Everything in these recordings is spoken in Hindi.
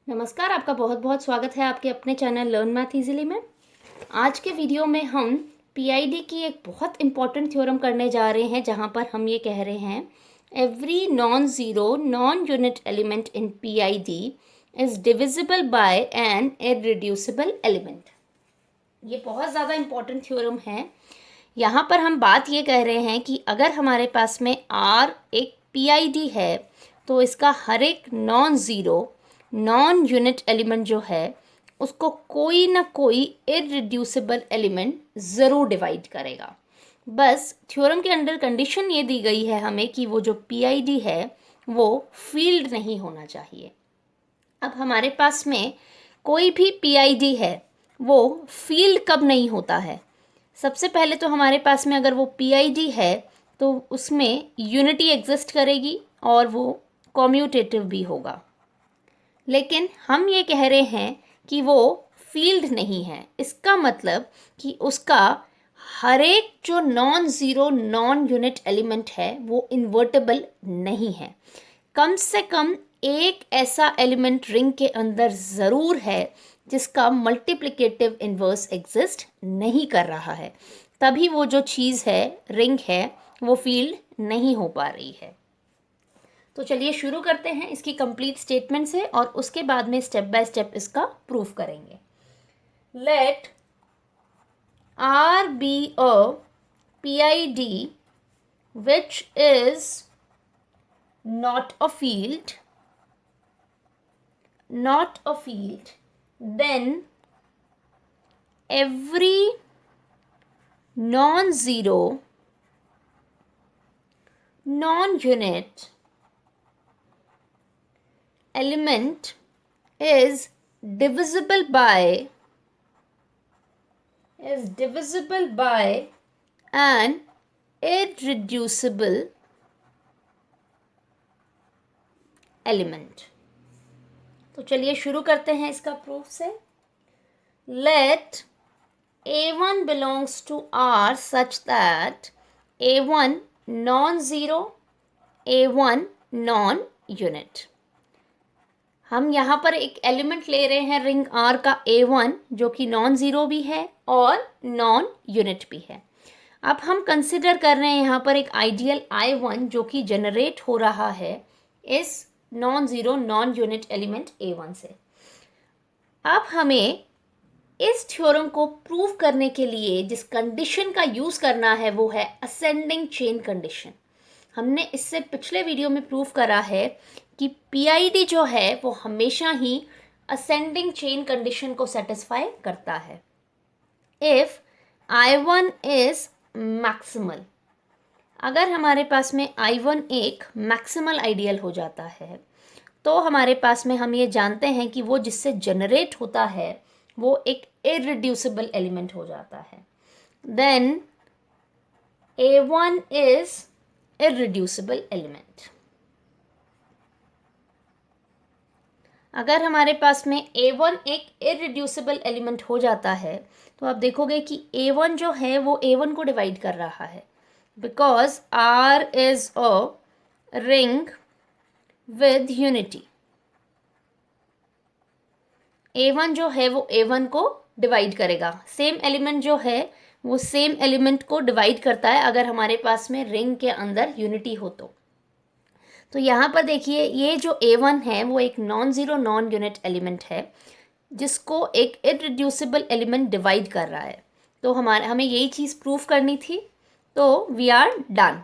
नमस्कार, आपका बहुत बहुत स्वागत है आपके अपने चैनल लर्न मैथ इजीली में। आज के वीडियो में हम पीआईडी की एक बहुत इंपॉर्टेंट थ्योरम करने जा रहे हैं, जहां पर हम ये कह रहे हैं every non zero non unit element in PID is divisible by an irreducible element. ये बहुत ज़्यादा इंपॉर्टेंट थ्योरम है। यहाँ पर हम बात ये कह रहे हैं कि अगर हमारे पास में आर एक पीआईडी है तो इसका हर एक non zero non unit element जो है उसको कोई ना कोई इररिड्यूसिबल एलिमेंट ज़रूर डिवाइड करेगा। बस थ्योरम के अंडर कंडीशन ये दी गई है हमें कि वो जो पीआईडी है वो फील्ड नहीं होना चाहिए। अब हमारे पास में कोई भी पीआईडी है वो फील्ड कब नहीं होता है? सबसे पहले तो हमारे पास में अगर वो पीआईडी है तो उसमें यूनिटी एग्जिस्ट करेगी और वो कॉम्यूटेटिव भी होगा। लेकिन हम ये कह रहे हैं कि वो फील्ड नहीं है। इसका मतलब कि उसका हर एक जो non zero non unit element है वो इन्वर्टेबल नहीं है। कम से कम एक ऐसा एलिमेंट रिंग के अंदर ज़रूर है जिसका मल्टीप्लिकेटिव इन्वर्स एग्जिस्ट नहीं कर रहा है, तभी वो जो चीज़ है रिंग है वो फील्ड नहीं हो पा रही है। तो चलिए शुरू करते हैं इसकी कंप्लीट स्टेटमेंट से और उसके बाद में स्टेप बाय स्टेप इसका प्रूफ करेंगे। Let R be a PID which is not a field, then every non-zero non-unit element is divisible by an irreducible element। तो चलिए शुरू करते हैं इसका प्रूफ से। Let A1 belongs to R such that A1 non-zero, A1 non-unit। हम यहाँ पर एक एलिमेंट ले रहे हैं रिंग R का A1 जो कि नॉन ज़ीरो भी है और नॉन यूनिट भी है। अब हम कंसिडर कर रहे हैं यहाँ पर एक आइडियल I1 जो कि जनरेट हो रहा है इस non zero non unit element A1 से। अब हमें इस थ्योरम को प्रूव करने के लिए जिस कंडीशन का यूज़ करना है वो है असेंडिंग चेन कंडीशन। हमने इससे पिछले वीडियो में प्रूव करा है कि पीआईडी जो है वो हमेशा ही असेंडिंग चेन कंडीशन को सेटिस्फाई करता है। इफ़ I1 इज़ मैक्सिमल, अगर हमारे पास में I1 एक मैक्सिमल आइडियल हो जाता है तो हमारे पास में हम ये जानते हैं कि वो जिससे जनरेट होता है वो एक इररिड्यूसिबल एलिमेंट हो जाता है। Then A1 is irreducible element. अगर हमारे पास में A1 एक इररिड्यूसिबल एलिमेंट हो जाता है तो आप देखोगे कि A1 जो है वो A1 को डिवाइड कर रहा है, because R is a ring with unity. A1 जो है वो A1 को डिवाइड करेगा। सेम एलिमेंट जो है वो सेम एलिमेंट को डिवाइड करता है अगर हमारे पास में रिंग के अंदर यूनिटी हो तो यहाँ पर देखिए ये जो A1 है वो एक non zero non unit element है जिसको एक इररिड्यूसिबल एलिमेंट डिवाइड कर रहा है। तो हमें यही चीज़ प्रूफ करनी थी, तो वी आर डन।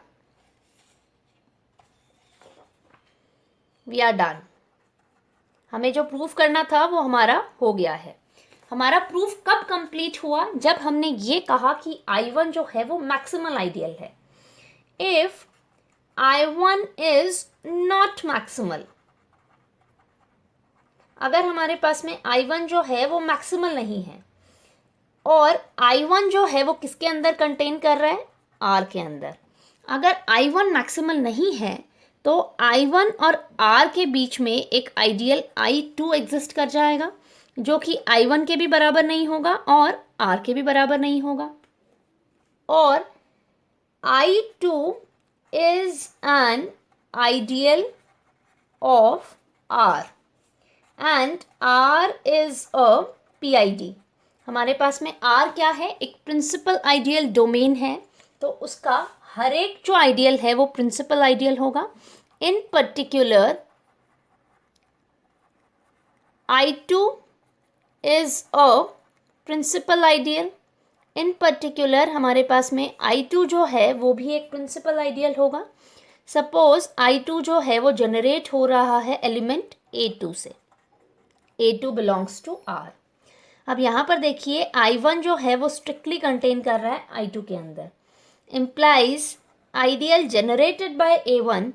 हमें जो प्रूफ करना था वो हमारा हो गया है। हमारा प्रूफ कब कंप्लीट हुआ? जब हमने ये कहा कि I1 जो है वो मैक्सिमल आइडियल है। If I1 is not maximal, अगर हमारे पास में I1 जो है वो मैक्सिमल नहीं है और I1 जो है वो किसके अंदर कंटेन कर रहा है? R के अंदर। अगर I1 मैक्सिमल नहीं है तो I1 और R के बीच में एक आइडियल I2 एग्जिस्ट कर जाएगा जो कि I1 के भी बराबर नहीं होगा और R के भी बराबर नहीं होगा। और I2 is an ideal of R and R is a PID। हमारे पास में R क्या है, एक प्रिंसिपल आइडियल डोमेन है, तो उसका हर एक जो आइडियल है वो प्रिंसिपल आइडियल होगा। In particular I2 is a principal ideal. In particular हमारे पास में I2 जो है वो भी एक प्रिंसिपल आइडियल होगा। सपोज I2 जो है वो जनरेट हो रहा है एलिमेंट A2 से, A2 बिलोंग्स टू R। अब यहाँ पर देखिए I1 जो है वो स्ट्रिक्टली कंटेन कर रहा है I2 के अंदर, implies ideal generated by A1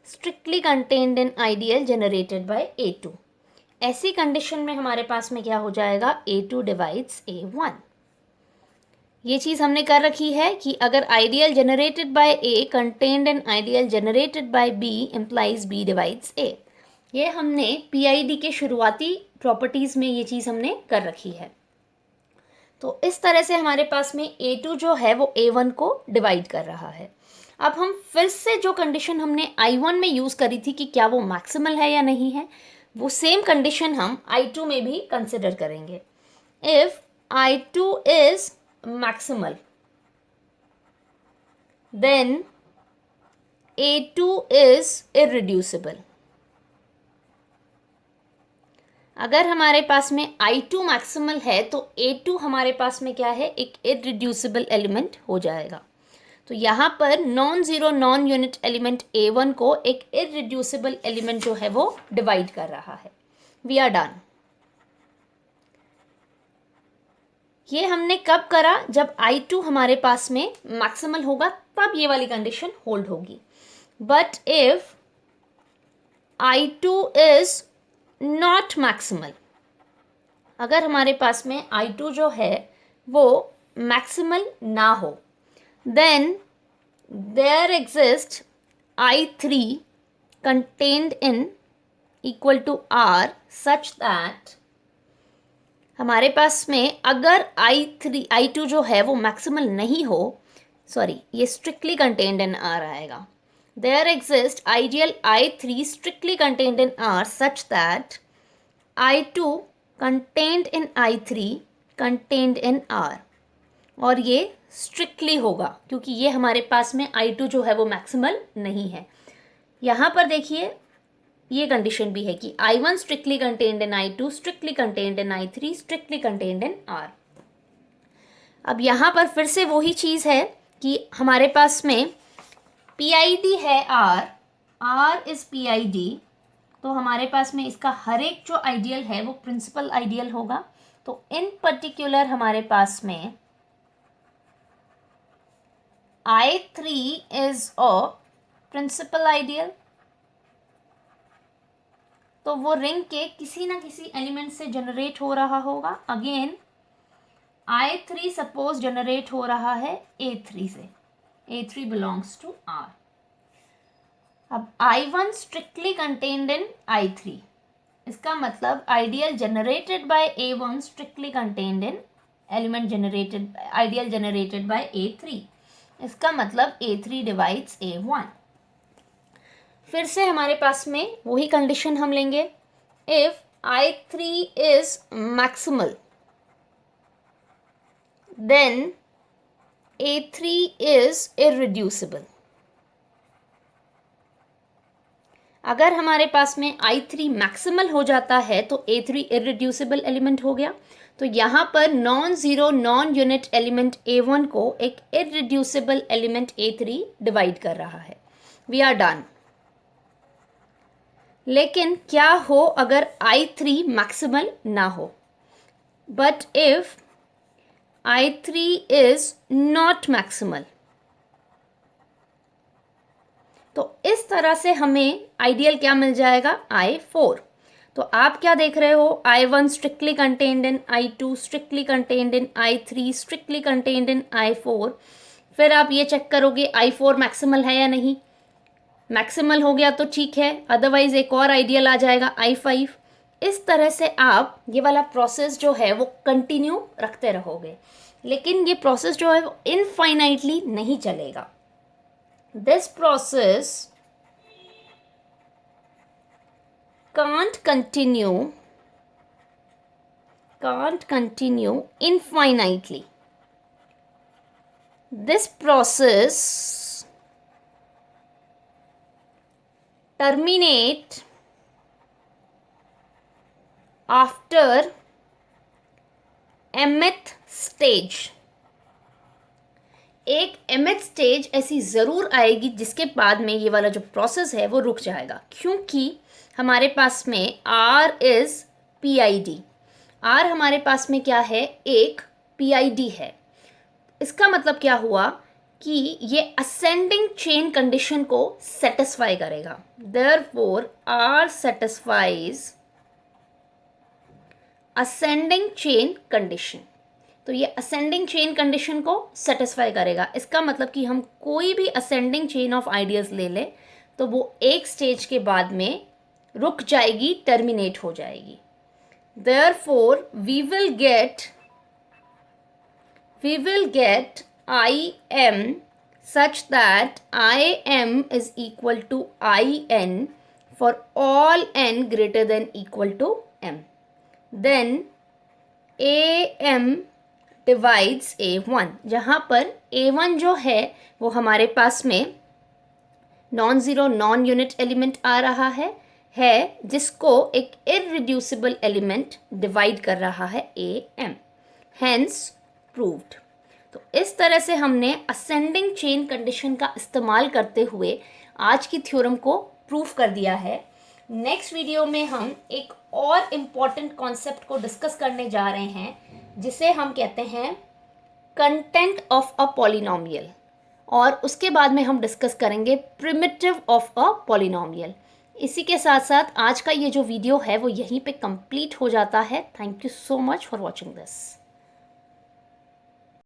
strictly contained in ideal generated by A2। ऐसी कंडीशन में हमारे पास में क्या हो जाएगा, A2 डिवाइड्स A1। ये चीज़ हमने कर रखी है कि अगर ideal generated by A contained in ideal generated by B implies B divides A। ये हमने PID के शुरुआती प्रॉपर्टीज़ में ये चीज़ हमने कर रखी है। तो इस तरह से हमारे पास में A2 जो है वो A1 को डिवाइड कर रहा है। अब हम फिर से जो कंडीशन हमने I1 में यूज़ करी थी कि क्या वो मैक्सिमल है या नहीं है, वो सेम कंडीशन हम I2 में भी कंसिडर करेंगे। If I2 is maximal then A2 is irreducible. अगर हमारे पास में I2 मैक्सिमल है तो A2 हमारे पास में क्या है, एक इररिड्यूसिबल एलिमेंट हो जाएगा। तो यहाँ पर non zero non unit element A1 को एक इररिड्यूसिबल एलिमेंट जो है वो डिवाइड कर रहा है। We are done. ये हमने कब करा, जब I2 हमारे पास में मैक्सिमल होगा तब ये वाली कंडीशन होल्ड होगी। But if I2 is not maximal, अगर हमारे पास में I2 जो है वो मैक्सिमल ना हो, then there exist I3 contained in equal to R such that हमारे पास में अगर I2 जो है वो मैक्सिमल नहीं हो, सॉरी ये स्ट्रिक्टली कंटेन्ड इन R आएगा। There exists ideal I3 strictly contained in R such that I2 contained in I3 contained in R, और ये strictly होगा क्योंकि ये हमारे पास में I2 जो है वो मैक्सिमल नहीं है। यहाँ पर देखिए ये कंडीशन भी है कि I1 strictly contained in I2 strictly contained in I3 strictly contained in R। अब यहाँ पर फिर से वही चीज़ है कि हमारे पास में PID है R इज़ PID, तो हमारे पास में इसका हर एक जो आइडियल है वो प्रिंसिपल आइडियल होगा। तो इन पर्टिकुलर हमारे पास में I3 is a principal ideal, तो वो रिंग के किसी ना किसी एलिमेंट से जनरेट हो रहा होगा। अगेन I3 सपोज जनरेट हो रहा है A3 से, A3 बिलोंग्स टू R। अब I1 strictly contained in I3, इसका मतलब ideal generated by A1 strictly contained in element generated ideal generated by A3, इसका मतलब A3 डिवाइड्स A1। फिर से हमारे पास में वही कंडीशन हम लेंगे, if I3 is maximal then A3 is irreducible. अगर हमारे पास में I3 मैक्सिमल हो जाता है तो A3 इररिड्यूसिबल एलिमेंट हो गया। तो यहाँ पर non zero non unit element A1 को एक इररिड्यूसिबल एलिमेंट A3 डिवाइड कर रहा है। We are done. लेकिन क्या हो अगर I3 मैक्सिमल ना हो, but if I3 is not maximal, तो इस तरह से हमें आइडियल क्या मिल जाएगा, I4। तो आप क्या देख रहे हो, I1 strictly contained in I2 strictly contained in I3 strictly contained in I4। फिर आप ये चेक करोगे I4 मैक्सिमल है या नहीं, मैक्सिमल हो गया तो ठीक है, अदरवाइज एक और आइडियल आ जाएगा I5। इस तरह से आप ये वाला प्रोसेस जो है वो कंटिन्यू रखते रहोगे, लेकिन ये प्रोसेस जो है वो इनफाइनाइटली नहीं चलेगा। This process can't continue can't continue infinitely. This process terminate after mth stage. एक mth स्टेज ऐसी ज़रूर आएगी जिसके बाद में ये वाला जो प्रोसेस है वो रुक जाएगा, क्योंकि हमारे पास में R इज़ PID. R हमारे पास में क्या है, एक PID है. इसका मतलब क्या हुआ कि ये असेंडिंग चेन कंडीशन को सेटिस्फाई करेगा. Therefore R satisfies ascending chain condition. तो ये असेंडिंग चेन कंडीशन को सेटिस्फाई करेगा. इसका मतलब कि हम कोई भी असेंडिंग चेन ऑफ आइडियाज़ ले लें तो वो एक स्टेज के बाद में रुक जाएगी, टर्मिनेट हो जाएगी. Therefore we will get IM such that IM is equal to IN for all n greater than equal to M. Then AM divides A1, जहाँ पर A1 जो है वो हमारे पास में non zero non unit element आ रहा है जिसको एक इररिड्यूसिबल एलिमेंट डिवाइड कर रहा है AM. Hence proved. तो इस तरह से हमने असेंडिंग चेन कंडीशन का इस्तेमाल करते हुए आज की थ्योरम को प्रूफ कर दिया है. नेक्स्ट वीडियो में हम एक और इम्पॉर्टेंट कॉन्सेप्ट को डिस्कस करने जा रहे हैं जिसे हम कहते हैं कंटेंट ऑफ अ पॉलिनोमियल, और उसके बाद में हम डिस्कस करेंगे प्रिमिटिव ऑफ अ पॉलिनोमियल. इसी के साथ साथ आज का ये जो वीडियो है वो यहीं पे कंप्लीट हो जाता है. Thank you so much for watching this.